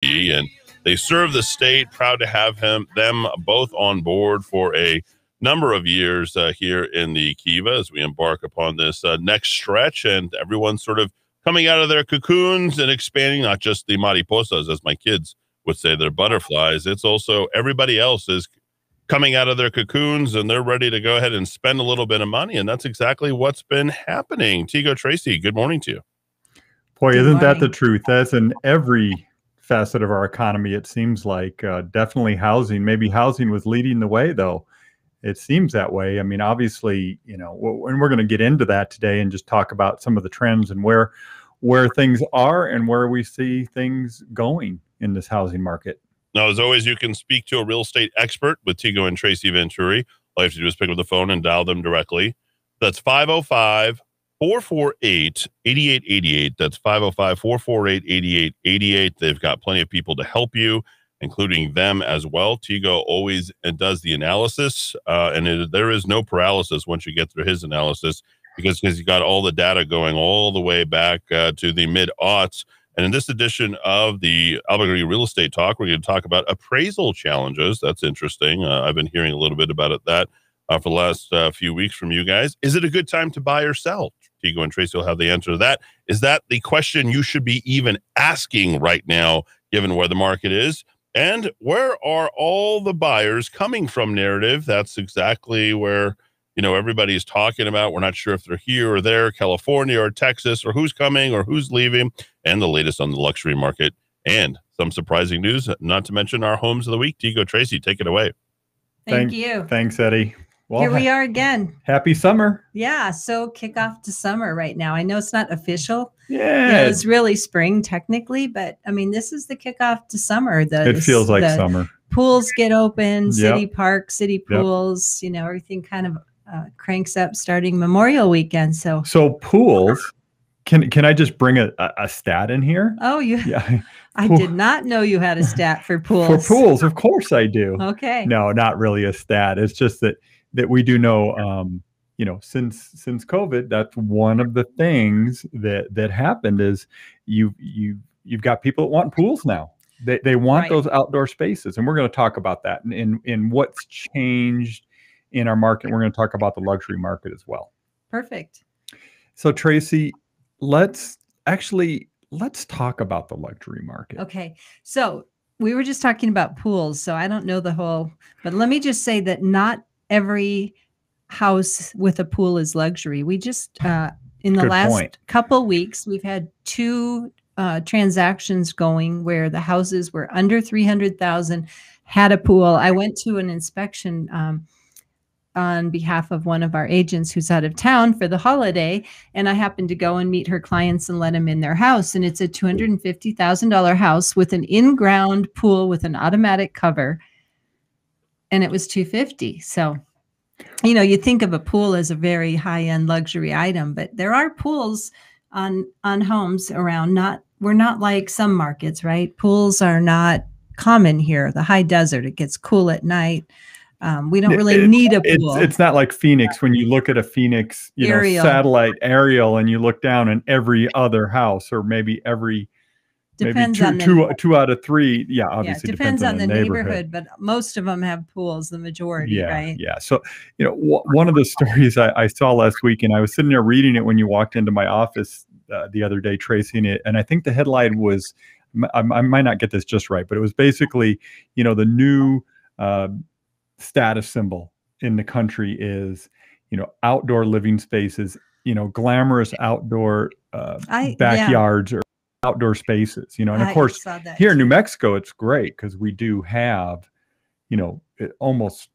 and they serve the state. Proud to have them both on board for a number of years here in the Kiva as we embark upon this next stretch, and everyone's sort of coming out of their cocoons and expanding, not just the mariposas, as my kids would say, they're butterflies. It's also everybody else is coming out of their cocoons and they're ready to go ahead and spend a little bit of money. And that's exactly what's been happening. Tego, Tracy, good morning to you. Boy, isn't that the truth? That's in every facet of our economy, it seems like. Definitely housing. Maybe housing was leading the way, though. It seems that way. I mean, obviously, and we're going to get into that today and just talk about some of the trends and where things are and where we see things going in this housing market. Now, as always, you can speak to a real estate expert with Tego and Tracy Venturi. All you have to do is pick up the phone and dial them directly. That's 505-448-8888. That's 505-448-8888. They've got plenty of people to help you, including them as well. Tego always does the analysis, and there is no paralysis once you get through his analysis because he's got all the data going all the way back to the mid-aughts. And in this edition of the Albuquerque Real Estate Talk, we're going to talk about appraisal challenges. That's interesting. I've been hearing a little bit about that for the last few weeks from you guys. Is it a good time to buy or sell? Tego and Tracy will have the answer to that. Is that the question you should be even asking right now, given where the market is? And where are all the buyers coming from narrative? That's exactly where everybody's talking about. We're not sure if they're here or there, California or Texas, or who's coming or who's leaving, and the latest on the luxury market and some surprising news, not to mention our homes of the week. Tego, Tracy, take it away. Thank you. Thanks, Eddie. Well, here we are again. Happy summer. Yeah. So kickoff to summer right now. I know it's not official. Yeah. It's really spring technically, but I mean, this is the kickoff to summer. It feels like summer. Pools get open, city parks, city pools, everything kind of cranks up starting Memorial weekend. So pools, can I just bring a stat in here? Oh, I did not know you had a stat for pools. For pools, of course I do. Okay. No, not really a stat. It's just that we do know, since COVID, that's one of the things that happened is you've got people that want pools now. They want those outdoor spaces, and we're going to talk about that and what's changed in our market. We're going to talk about the luxury market as well. Perfect. So Tracy, let's talk about the luxury market. Okay. So we were just talking about pools. So I don't know the whole, but let me just say that not every house with a pool is luxury. We just, in the last couple weeks, we've had two transactions going where the houses were under 300,000, had a pool. I went to an inspection on behalf of one of our agents who's out of town for the holiday. And I happened to go and meet her clients and let them in their house. And it's a $250,000 house with an in-ground pool with an automatic cover. And it was $250,000. So, you think of a pool as a very high-end luxury item, but there are pools on homes around. We're not like some markets, right? Pools are not common here. The high desert, it gets cool at night. We don't really need a pool. It's not like Phoenix. When you look at a Phoenix, satellite aerial, and you look down and every other house, or maybe two out of three. Yeah, obviously depends on the neighborhood, but most of them have pools, the majority, right? Yeah. So, one of the stories I saw last week, and I was sitting there reading it when you walked into my office the other day, Tracy, and I think the headline was, I might not get this just right, but it was basically, the new status symbol in the country is, outdoor living spaces, glamorous outdoor backyards or outdoor spaces, and of course here in New Mexico, it's great because we do have, almost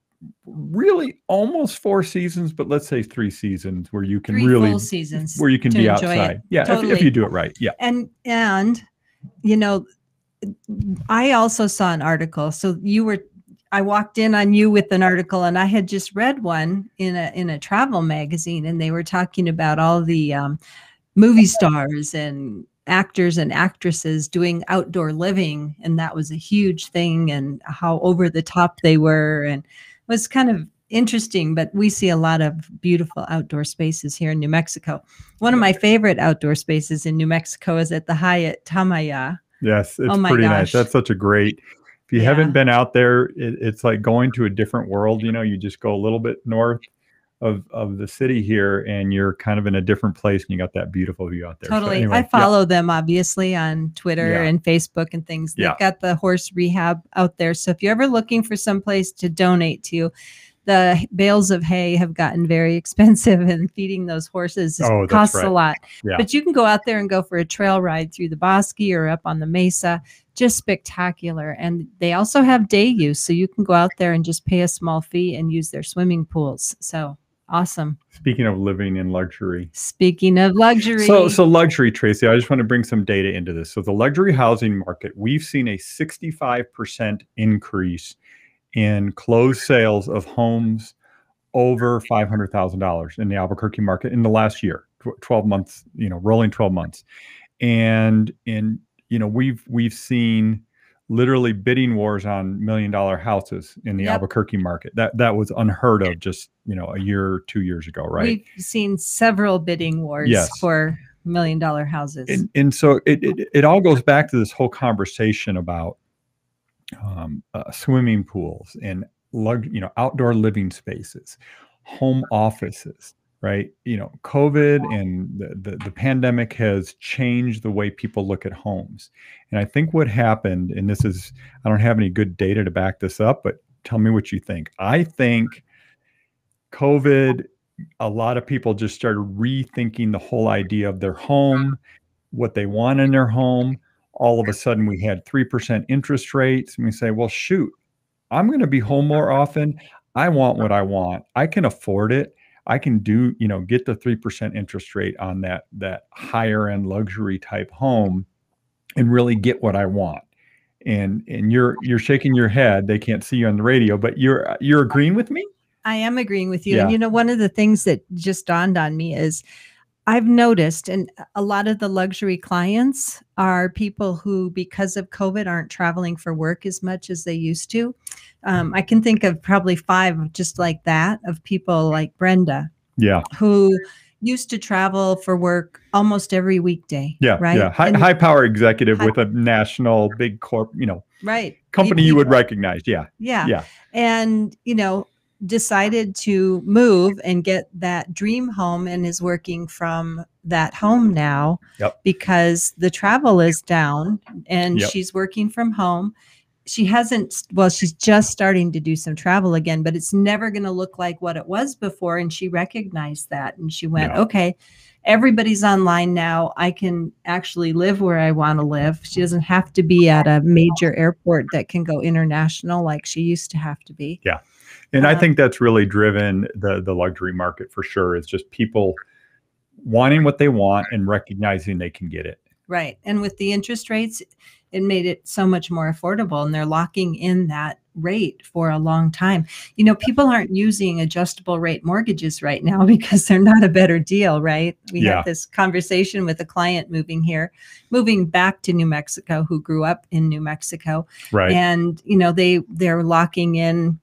4 seasons, but let's say 3 seasons where you can full seasons where you can be outside. Yeah. Totally. If you do it right. Yeah. And I also saw an article. So I walked in on you with an article, and I had just read one in a travel magazine, and they were talking about all the movie stars and actors and actresses doing outdoor living, and that was a huge thing, and how over the top they were, and it was kind of interesting. But we see a lot of beautiful outdoor spaces here in New Mexico. One of my favorite outdoor spaces in New Mexico is at the Hyatt Tamaya. Yes, it's Oh my pretty gosh. nice. That's such a great. If you haven't been out there, it's like going to a different world. You know, you just go a little bit north of the city here, and you're kind of in a different place, and you got that beautiful view out there. Totally. So anyway, I follow them obviously on Twitter and Facebook and things. They've got the horse rehab out there. So if you're ever looking for some place to donate to, the bales of hay have gotten very expensive, and feeding those horses costs a lot. Yeah. But you can go out there and go for a trail ride through the bosque or up on the mesa. Just spectacular. And they also have day use. So you can go out there and just pay a small fee and use their swimming pools. So awesome. Speaking of living in luxury. Speaking of luxury. So luxury, Tracy, I just want to bring some data into this. So the luxury housing market, we've seen a 65% increase in closed sales of homes over $500,000 in the Albuquerque market in the last year, 12 months, rolling 12 months. And we've seen literally bidding wars on $1 million houses in the Albuquerque market. That was unheard of just, a year or 2 years ago, right? We've seen several bidding wars for $1 million houses. And so it all goes back to this whole conversation about swimming pools and outdoor living spaces, home offices, right? COVID and the pandemic has changed the way people look at homes. And I think what happened, and I don't have any good data to back this up, but tell me what you think. I think COVID, a lot of people just started rethinking the whole idea of their home, what they want in their home. All of a sudden we had 3% interest rates, and we say, well, shoot, I'm going to be home more often. I want what I want. I can afford it. I can get the 3% interest rate on that higher end luxury type home and really get what I want. And you're shaking your head. They can't see you on the radio, but you're agreeing with me? I am agreeing with you. Yeah. And one of the things that just dawned on me is I've noticed, and a lot of the luxury clients are people who, because of COVID, aren't traveling for work as much as they used to. I can think of probably 5 just like that, of people like Brenda, who used to travel for work almost every weekday. Yeah, right. Yeah, high power executive with a national big company you would recognize. Yeah. And decided to move and get that dream home, and is working from that home now because the travel is down, and she's working from home. She's just starting to do some travel again, but it's never going to look like what it was before. And she recognized that, and she went, okay, everybody's online now. I can actually live where I want to live. She doesn't have to be at a major airport that can go international like she used to have to be. Yeah. And I think that's really driven the luxury market for sure. It's just people wanting what they want and recognizing they can get it. Right. And with the interest rates, it made it so much more affordable, and they're locking in that rate for a long time. People aren't using adjustable rate mortgages right now because they're not a better deal, right? We had this conversation with a client moving back to New Mexico, who grew up in New Mexico. Right. And, they're locking in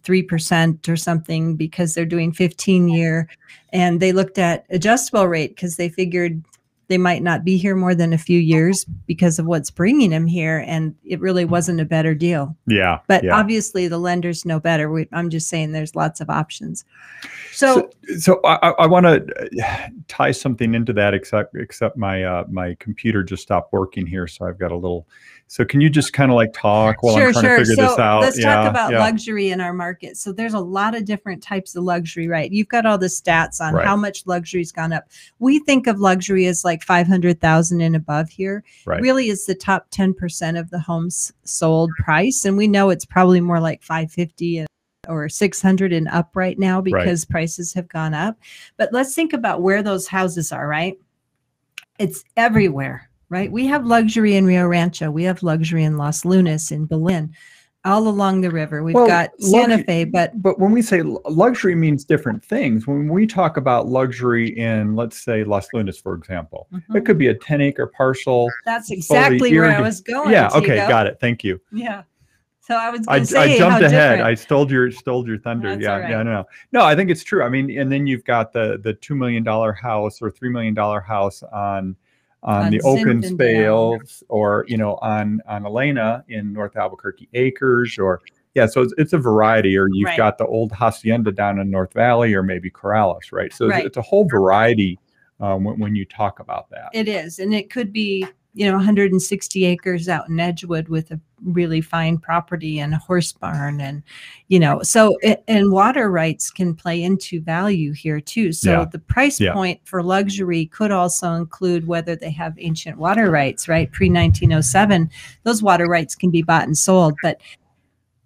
3% or something because they're doing 15-year, and they looked at adjustable rate because they figured they might not be here more than a few years because of what's bringing them here, and it really wasn't a better deal. Yeah. But obviously the lenders know better. I'm just saying there's lots of options. So I want to tie something into that, except my computer just stopped working here, so I've got a little. So can you just kind of talk while I'm trying to figure this out? Let's talk about luxury in our market. So there's a lot of different types of luxury, right? You've got all the stats on how much luxury's gone up. We think of luxury as like 500,000 and above here. Right. Really, it's the top 10% of the homes sold price, and we know it's probably more like 550 or 600 and up right now because prices have gone up. But let's think about where those houses are, right? It's everywhere. Right. We have luxury in Rio Rancho. We have luxury in Los Lunas, in Berlin, all along the river. We've got Santa Fe. But when we say luxury means different things. When we talk about luxury in, let's say, Los Lunas, for example, it could be a 10-acre parcel. That's exactly where I was going. Yeah. Okay. Got it. Thank you. Yeah. So I was going to say, I jumped ahead. Different. I stole your thunder. That's Yeah. Right. Yeah. No, I think it's true. I mean, and then you've got the $2 million house or $3 million house on on the open space, or, you know, on Elena in North Albuquerque Acres, or yeah, so it's a variety. Or you've got the old hacienda down in North Valley, or maybe Corrales, right? So it's a whole variety when you talk about that. It is, and it could be, you know, 160 acres out in Edgewood with a really fine property and a horse barn, and, you know, so and water rights can play into value here too. So the price point for luxury could also include whether they have ancient water rights, right? Pre-1907, those water rights can be bought and sold, but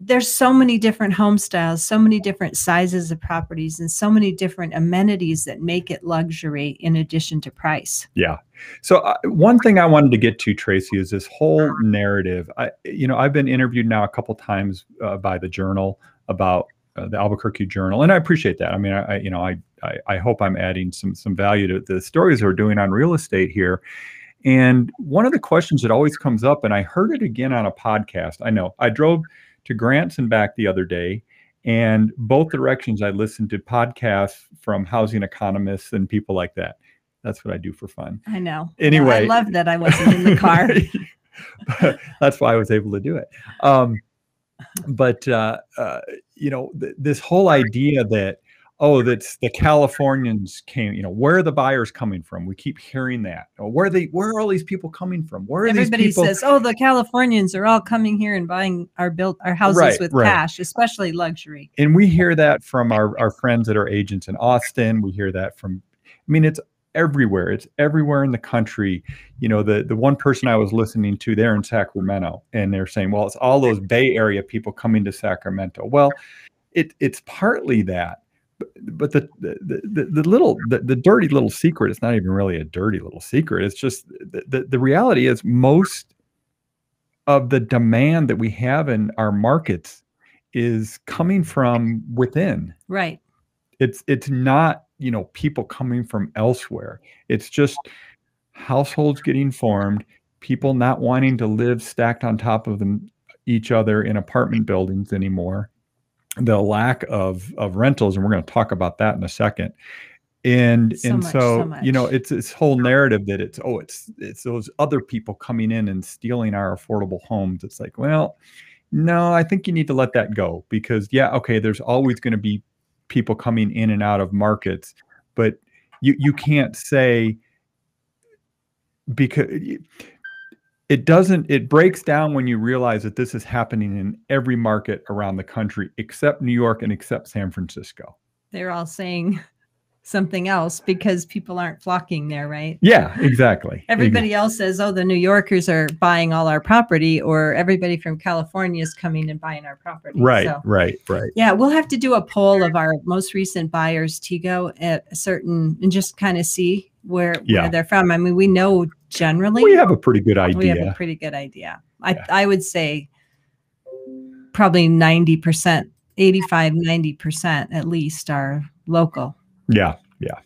there's so many different home styles, so many different sizes of properties, and so many different amenities that make it luxury in addition to price. Yeah. So one thing I wanted to get to, Tracy, is this whole narrative. You know, I've been interviewed now a couple times by the Journal about the Albuquerque Journal, and I appreciate that. I mean, I hope I'm adding some value to the stories we're doing on real estate here. And one of the questions that always comes up, and I heard it again on a podcast. I know I drove to Grants and back the other day, and both directions I listened to podcasts from housing economists and people like that. That's what I do for fun. I know. Anyway, I love that I wasn't in the car. That's why I was able to do it. But you know, this whole idea that, oh, that's the Californians came, you know, where are the buyers coming from? We keep hearing that. Where are all these people coming from? Where are Everybody these people? says, oh, the Californians are all coming here and buying our houses with cash, especially luxury. And we hear that from our friends that are agents in Austin. We hear that from, I mean, it's everywhere. It's everywhere in the country. You know, the one person I was listening to there in Sacramento, and they're saying, well, it's all those Bay Area people coming to Sacramento. Well, it's partly that. But the dirty little secret, it's not even really a dirty little secret. It's just the reality is most of the demand that we have in our markets is coming from within. Right. It's not, you know, people coming from elsewhere. It's just households getting formed, people not wanting to live stacked on top of each other in apartment buildings anymore. The lack of rentals, and we're going to talk about that in a second. And so you know, it's this whole narrative that it's those other people coming in and stealing our affordable homes. It's like, well, no, I think you need to let that go, because okay, there's always going to be people coming in and out of markets, but you can't say, because it breaks down when you realize that this is happening in every market around the country except New York and except San Francisco. They're all saying something else because people aren't flocking there, right? Yeah, exactly. Everybody else says, oh, the New Yorkers are buying all our property, or everybody from California is coming and buying our property. Right, right. Yeah, we'll have to do a poll of our most recent buyers, Tego, at a certain, and just kind of see where they're from. I mean, we know generally. We have a pretty good idea. I would say probably 90%, 85, 90% at least are local. Yeah.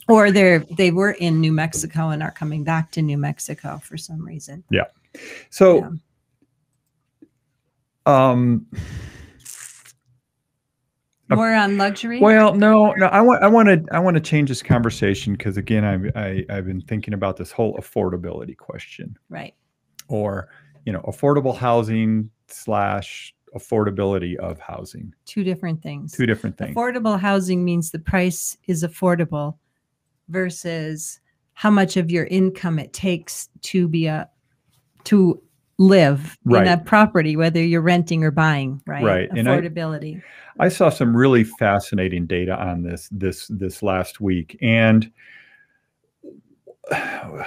Or they were in New Mexico and are coming back to New Mexico for some reason. Yeah. So, more on luxury. Well, no. I want to change this conversation, because again, I've been thinking about this whole affordability question. Right. Or, you know, affordable housing / affordability of housing. Two different things. Affordable housing means the price is affordable versus how much of your income it takes to live in a property, whether you're renting or buying, right? Right. Affordability. And I saw some really fascinating data on this last week, and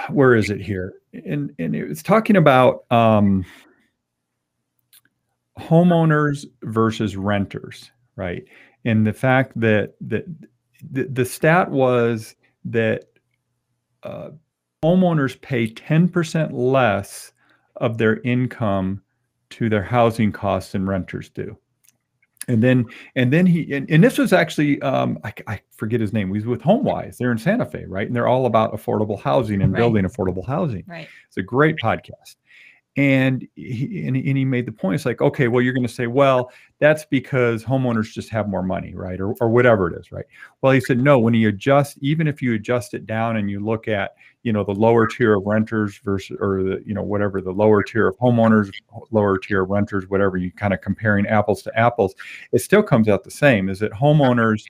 where is it here? And it was talking about homeowners versus renters, right? And the fact that the stat was that homeowners pay 10% less of their income to their housing costs than renters do. And then this was actually, I forget his name. He was with HomeWise. They're in Santa Fe, right? And they're all about affordable housing and building affordable housing. Right. It's a great podcast. And he made the point. It's like, okay, well, you're going to say, well, that's because homeowners just have more money, right? Or whatever it is, right? Well, he said, no, when you adjust, even if you adjust it down and you look at, the lower tier of renters versus, or the, whatever, the lower tier of homeowners, lower tier of renters, whatever, you kind of comparing apples to apples, it still comes out the same, is that homeowners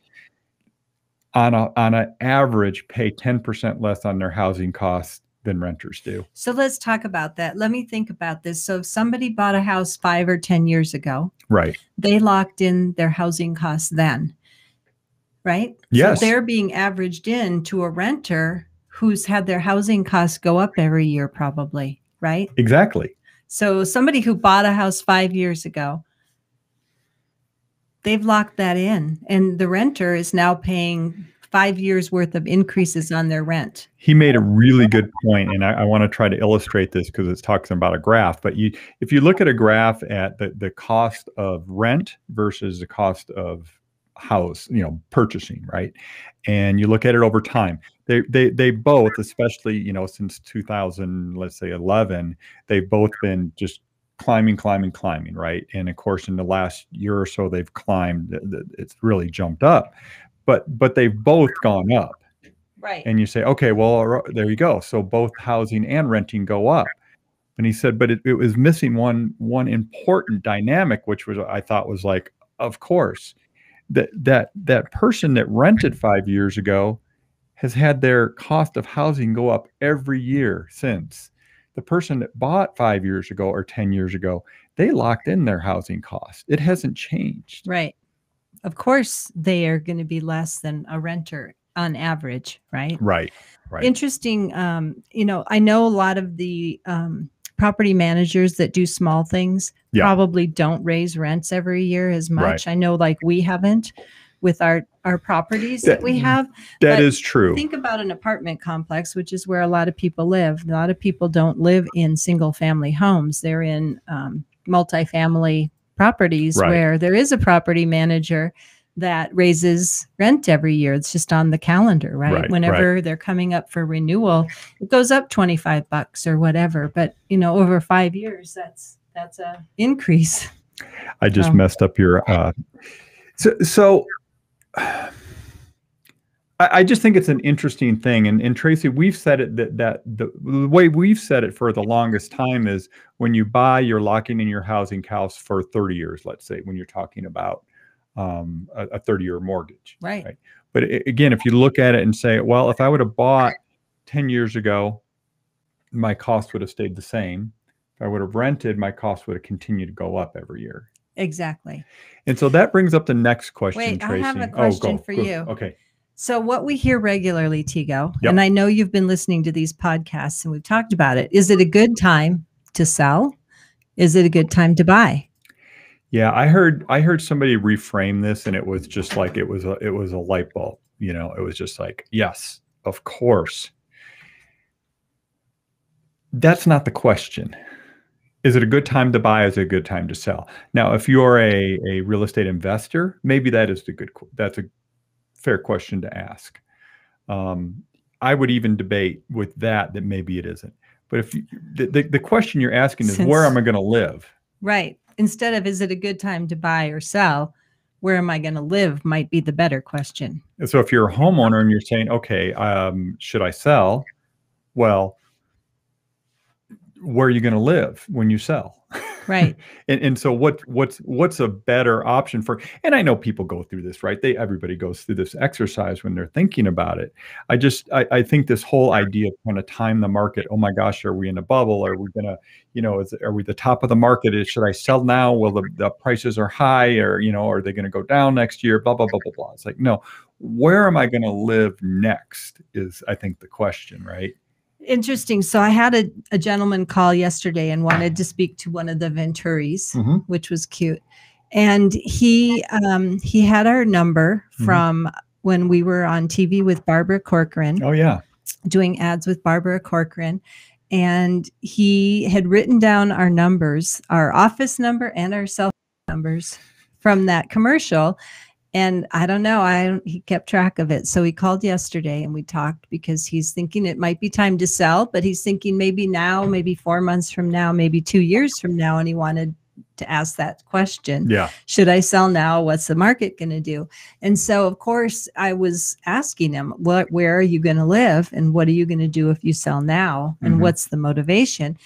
on an average pay 10% less on their housing costs than renters do. So let's talk about that. Let me think about this. So if somebody bought a house 5 or 10 years ago, right, they locked in their housing costs then, right? Yes. So they're being averaged in to a renter who's had their housing costs go up every year, probably, right? Exactly. So somebody who bought a house 5 years ago, they've locked that in, and the renter is now paying 5 years worth of increases on their rent. He made a really good point, and I want to try to illustrate this because it's talking about a graph. But if you look at a graph at the cost of rent versus the cost of house, purchasing, right? And you look at it over time, they both, especially, since 2000, let's say 11, they've both been just climbing, right? And of course, in the last year or so, they've climbed. It's really jumped up. But they've both gone up. Right. And you say, okay, well, there you go. So both housing and renting go up. And he said, but it was missing one important dynamic, which was, I thought, was like, of course, that person that rented 5 years ago has had their cost of housing go up every year since. The person that bought 5 years ago or 10 years ago, they locked in their housing cost. It hasn't changed. Right. Of course, they are going to be less than a renter on average, right? Right. Interesting. I know a lot of the property managers that do small things probably don't raise rents every year as much. I know, like, we haven't with our properties that we have. That is true. Think about an apartment complex, which is where a lot of people live. A lot of people don't live in single family homes. They're in multifamily properties where there is a property manager that raises rent every year. It's just on the calendar, right? Whenever they're coming up for renewal, it goes up $25 or whatever. But over 5 years, that's a increase. I just messed up your. So I just think it's an interesting thing, and Tracy, we've said it that the way we've said it for the longest time is when you buy, you're locking in your housing costs for 30 years. Let's say when you're talking about a 30-year mortgage, right? But again, if you look at it and say, well, if I would have bought 10 years ago, my cost would have stayed the same. If I would have rented, my cost would have continued to go up every year. Exactly. And so that brings up the next question, Wait, Tracy. I have a question for you. Okay. So what we hear regularly, Tego, and I know you've been listening to these podcasts and we've talked about it. Is it a good time to sell? Is it a good time to buy? Yeah, I heard somebody reframe this, and it was just like it was a light bulb. It was just like, yes, of course. That's not the question. Is it a good time to buy? Is it a good time to sell? Now, if you're a real estate investor, maybe that's a fair question to ask. I would even debate with that maybe it isn't. But if the question you're asking is, where am I going to live? Right. Instead of, is it a good time to buy or sell, where am I going to live might be the better question. So if you're a homeowner and you're saying, okay, should I sell? Well, where are you going to live when you sell? Right. and so what's a better option for, and I know people go through this, right? Everybody goes through this exercise when they're thinking about it. I think this whole idea of trying to time the market, oh my gosh, are we in a bubble? Are we going to, are we the top of the market? Should I sell now? Well, the prices are high, or, are they going to go down next year? Blah, blah, blah, blah, blah. It's like, no, where am I going to live next is, I think, the question, right? Interesting. So I had a gentleman call yesterday and wanted to speak to one of the Venturis, which was cute. And he had our number from when we were on TV with Barbara Corcoran. Oh, yeah. Doing ads with Barbara Corcoran. And he had written down our numbers, our office number and our cell phone numbers from that commercial. And I don't know, he kept track of it. So he called yesterday and we talked because he's thinking it might be time to sell, but he's thinking maybe now, maybe 4 months from now, maybe 2 years from now. And he wanted to ask that question. Yeah. Should I sell now? What's the market going to do? And so, of course, I was asking him, where are you going to live? And what are you going to do if you sell now? And what's the motivation?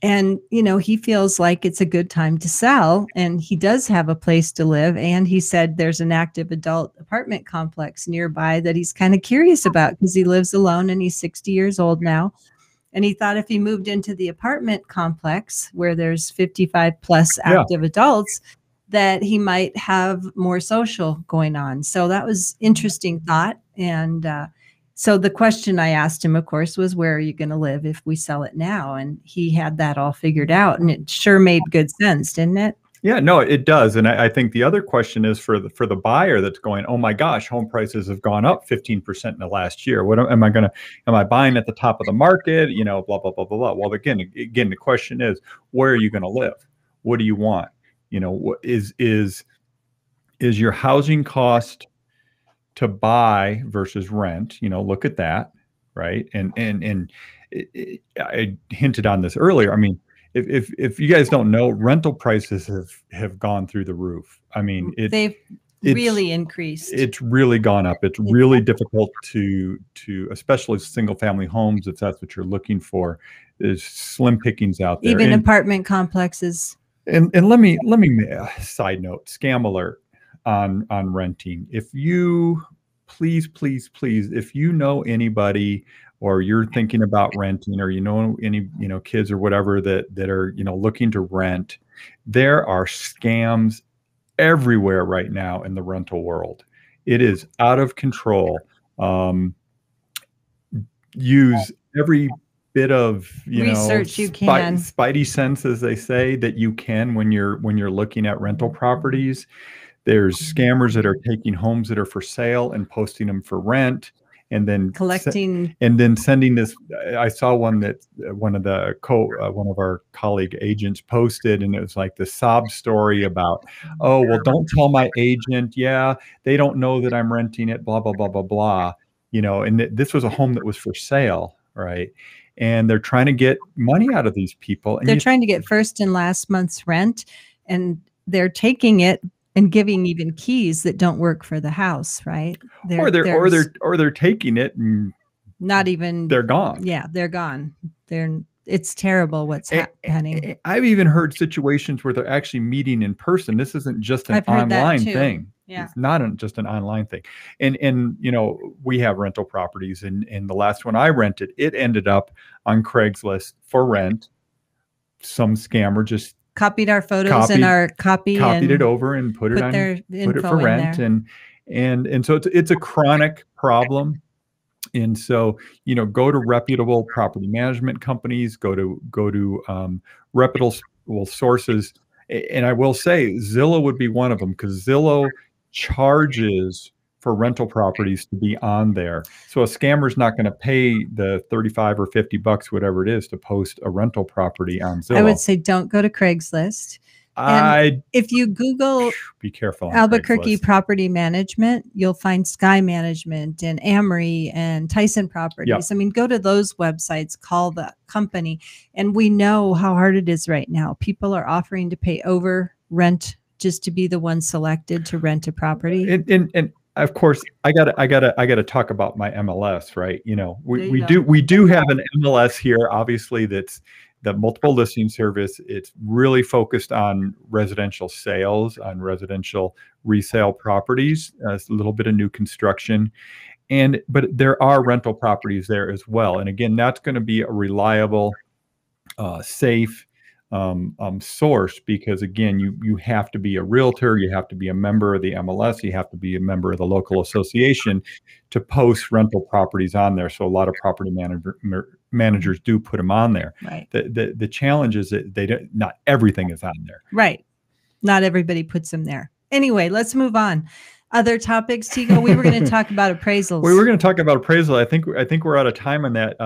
And, you know, he feels like it's a good time to sell, and he does have a place to live. And he said there's an active adult apartment complex nearby that he's kind of curious about because he lives alone and he's 60 years old now. And he thought if he moved into the apartment complex where there's 55 plus active adults, that he might have more social going on. So that was interesting thought. And, so the question I asked him, of course, was, where are you going to live if we sell it now? And he had that all figured out, and it sure made good sense, didn't it? Yeah, no, it does. And I think the other question is for the buyer that's going, oh my gosh, home prices have gone up 15% in the last year. What am I buying at the top of the market? You know, blah, blah, blah, blah, blah. Well, again, the question is, where are you going to live? What do you want? You know, what is your housing cost to buy versus rent? You know, look at that, right? And I hinted on this earlier. I mean, if you guys don't know, rental prices have gone through the roof. I mean, they've really increased. It's really gone up. It's really difficult to especially single family homes, if that's what you're looking for. There's slim pickings out there. Even apartment complexes. And let me side note, scam alert on renting. If you please, if you know anybody, or you're thinking about renting, or you know any kids or whatever that are looking to rent, there are scams everywhere right now in the rental world. It is out of control. Use every bit of research you can, spidey sense, as they say, that you can when you're looking at rental properties. There's scammers that are taking homes that are for sale and posting them for rent, and then collecting, and then sending this. I saw one that one of our colleague agents posted, and it was like the sob story about, oh, well, don't tell my agent. Yeah, they don't know that I'm renting it, blah, blah, blah, blah, blah. And this was a home that was for sale, right? And they're trying to get money out of these people. And they're trying to get first and last month's rent, and they're taking it and giving even keys that don't work for the house, right? Or they're taking it and not even, they're gone. Yeah, they're gone. It's terrible what's happening. I've even heard situations where they're actually meeting in person. This isn't just an online thing. Yeah. It's not just an online thing. And we have rental properties, and the last one I rented, it ended up on Craigslist for rent. Some scammer just copied our photos and our copied it over and put it for rent. And so it's a chronic problem. And so, go to reputable property management companies, go to reputable sources. And I will say Zillow would be one of them, because Zillow charges for rental properties to be on there. So a scammer's not going to pay the $35 or $50, whatever it is, to post a rental property on Zillow. I would say don't go to Craigslist. If you Google, be careful, Albuquerque property management, you'll find Sky Management and Amory and Tyson Properties. Yep. I mean, go to those websites, call the company. And we know how hard it is right now. People are offering to pay over rent just to be the one selected to rent a property. And of course, I gotta talk about my MLS, right? We do have an MLS here, obviously, that's the multiple listing service. It's really focused on residential sales, on residential resale properties, a little bit of new construction, but there are rental properties there as well. And again, that's going to be a reliable, safe source, because again, you have to be a realtor, you have to be a member of the MLS, you have to be a member of the local association to post rental properties on there. So a lot of property managers do put them on there. Right. The challenge is that not everything is on there. Right. Not everybody puts them there. Anyway, let's move on. Other topics, Tego? We were going to talk about appraisals. We were going to talk about appraisal. I think we're out of time on that.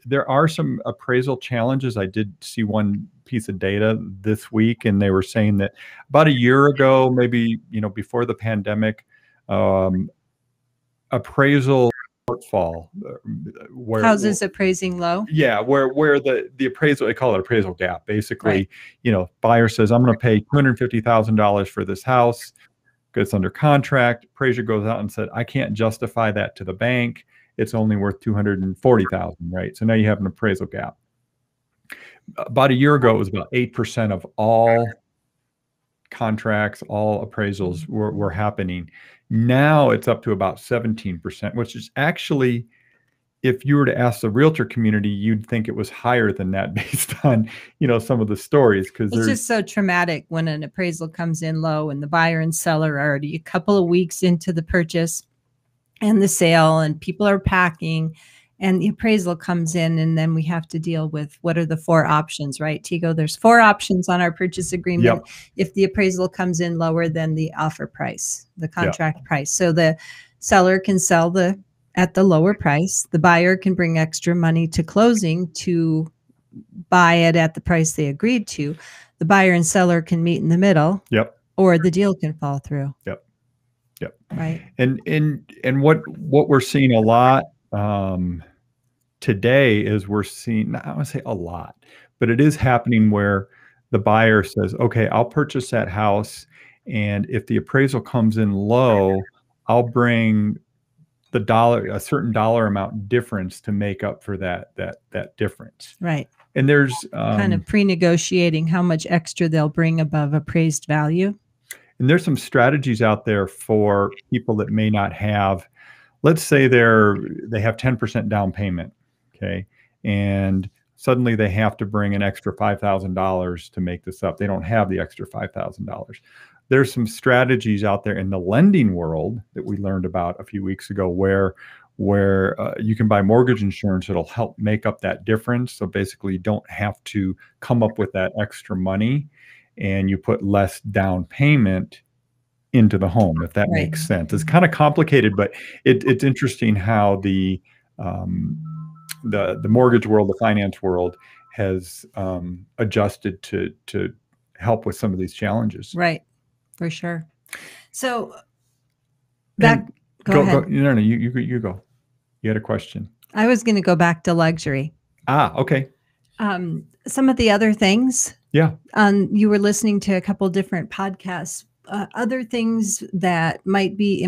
There are some appraisal challenges. I did see one piece of data this week, and they were saying that about a year ago, maybe, before the pandemic, appraisal shortfall, where houses appraising low. Yeah, where the appraisal, they call it appraisal gap. Basically, buyer says, I'm going to pay $250,000 for this house, gets under contract, appraiser goes out and said, I can't justify that to the bank. It's only worth $240,000, right? So now you have an appraisal gap. About a year ago, it was about 8% of all contracts, all appraisals were happening. Now it's up to about 17%, which is actually, if you were to ask the realtor community, you'd think it was higher than that based on, some of the stories. Because it's just so traumatic when an appraisal comes in low and the buyer and seller are already a couple of weeks into the purchase and the sale, and people are packing, and the appraisal comes in, and then we have to deal with what are the 4 options, right, Tego? There's 4 options on our purchase agreement. Yep. If the appraisal comes in lower than the offer price, the contract price. So the seller can sell at the lower price. The buyer can bring extra money to closing to buy it at the price they agreed to. The buyer and seller can meet in the middle. Yep. Or the deal can fall through. Yep. Yep. Right. And what we're seeing a lot today is we're seeing, I want to say a lot, but it is happening where the buyer says, okay, I'll purchase that house, and if the appraisal comes in low, I'll bring a certain dollar amount difference to make up for that difference. Right. And there's kind of pre-negotiating how much extra they'll bring above appraised value. And there's some strategies out there for people that may not have, let's say they have 10% down payment, okay, and suddenly they have to bring an extra $5,000 to make this up. They don't have the extra $5,000. There's some strategies out there in the lending world that we learned about a few weeks ago where you can buy mortgage insurance that'll help make up that difference. So basically you don't have to come up with that extra money, and you put less down payment into the home, if that makes sense. It's kind of complicated, but it's interesting how the mortgage world, the finance world has adjusted to help with some of these challenges. Right. For sure. So go ahead. No, you go. You had a question. I was going to go back to luxury. Okay. Some of the other things. Yeah. You were listening to a couple different podcasts. Other things that might be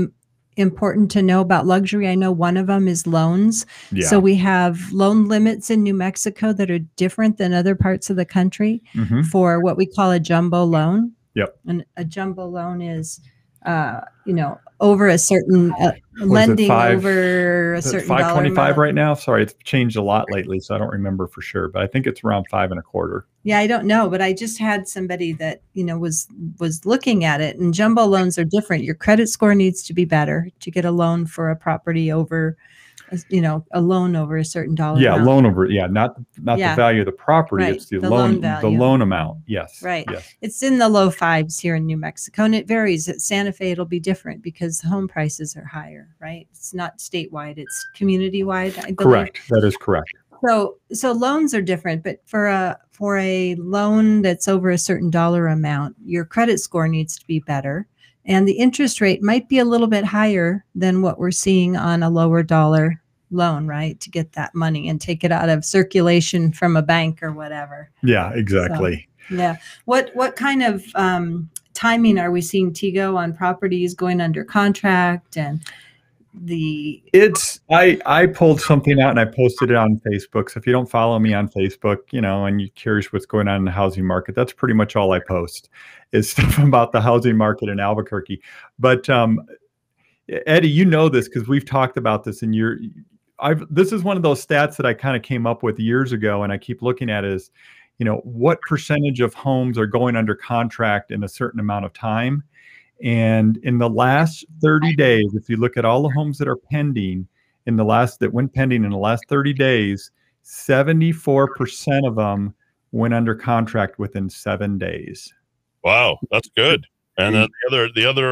important to know about luxury. I know one of them is loans. Yeah. So we have loan limits in New Mexico that are different than other parts of the country for what we call a jumbo loan. Yep. And a jumbo loan is, over a certain lending over a certain dollar 525 right now. Sorry, it's changed a lot lately, so I don't remember for sure, but I think it's around 5.25. Yeah, I don't know, but I just had somebody that was looking at it, and jumbo loans are different. Your credit score needs to be better to get a loan for a property over, a loan over a certain dollar. Yeah, amount. Loan over. Yeah, not the value of the property. Right. It's the loan value. The loan amount. Yes. Right. Yes. It's in the low 5s here in New Mexico, and it varies. At Santa Fe, it'll be different because the home prices are higher. Right. It's not statewide. It's community wide. Correct. That is correct. So loans are different, but for a loan that's over a certain dollar amount, your credit score needs to be better. And the interest rate might be a little bit higher than what we're seeing on a lower dollar loan, right? To get that money and take it out of circulation from a bank or whatever. Yeah, exactly. So, yeah. What kind of timing are we seeing, Tego, on properties going under contract? And I pulled something out and I posted it on Facebook. So if you don't follow me on Facebook, and you're curious what's going on in the housing market, that's pretty much all I post is stuff about the housing market in Albuquerque. But Eddie, this because we've talked about this, and this is one of those stats that I kind of came up with years ago, and I keep looking at is, what percentage of homes are going under contract in a certain amount of time. And in the last 30 days, if you look at all the homes that are pending that went pending in the last 30 days, 74% of them went under contract within 7 days. Wow, that's good. And the other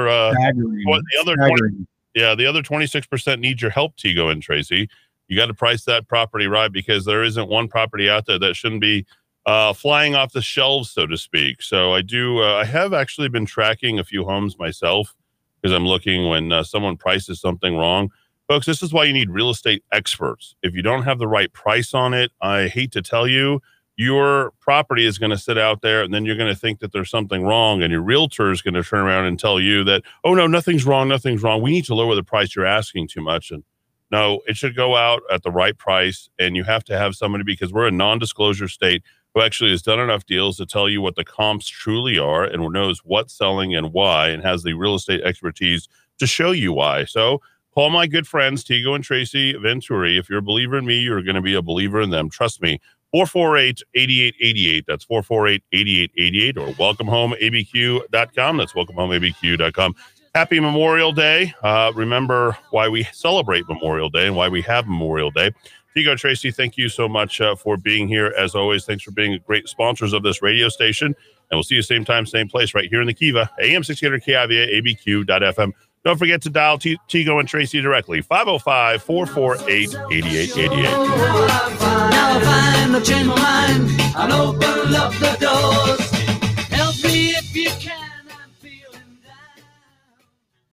26% needs your help, Tego and Tracy. You got to price that property right, because there isn't one property out there that shouldn't be flying off the shelves, so to speak. So I have actually been tracking a few homes myself because I'm looking when someone prices something wrong. Folks, this is why you need real estate experts. If you don't have the right price on it, I hate to tell you, your property is going to sit out there and then you're going to think that there's something wrong, and your realtor is going to turn around and tell you that, oh no, nothing's wrong. We need to lower the price. You're asking too much. And no, it should go out at the right price. And you have to have somebody, because we're a non-disclosure state, who actually has done enough deals to tell you what the comps truly are and knows what's selling and why, and has the real estate expertise to show you why. So call my good friends, Tego and Tracy Venturi. If you're a believer in me, you're going to be a believer in them. Trust me. 448-8888. That's 448-8888, or welcomehomeabq.com. That's welcomehomeabq.com. Happy Memorial Day. Remember why we celebrate Memorial Day and why we have Memorial Day. Tego, Tracy, thank you so much for being here. As always, thanks for being great sponsors of this radio station. And we'll see you same time, same place, right here in the Kiva, AM 600 KIVA, ABQ.FM. Don't forget to dial Tego and Tracy directly, 505-448-8888. Now I find I'll change my mind. I'll open up the doors.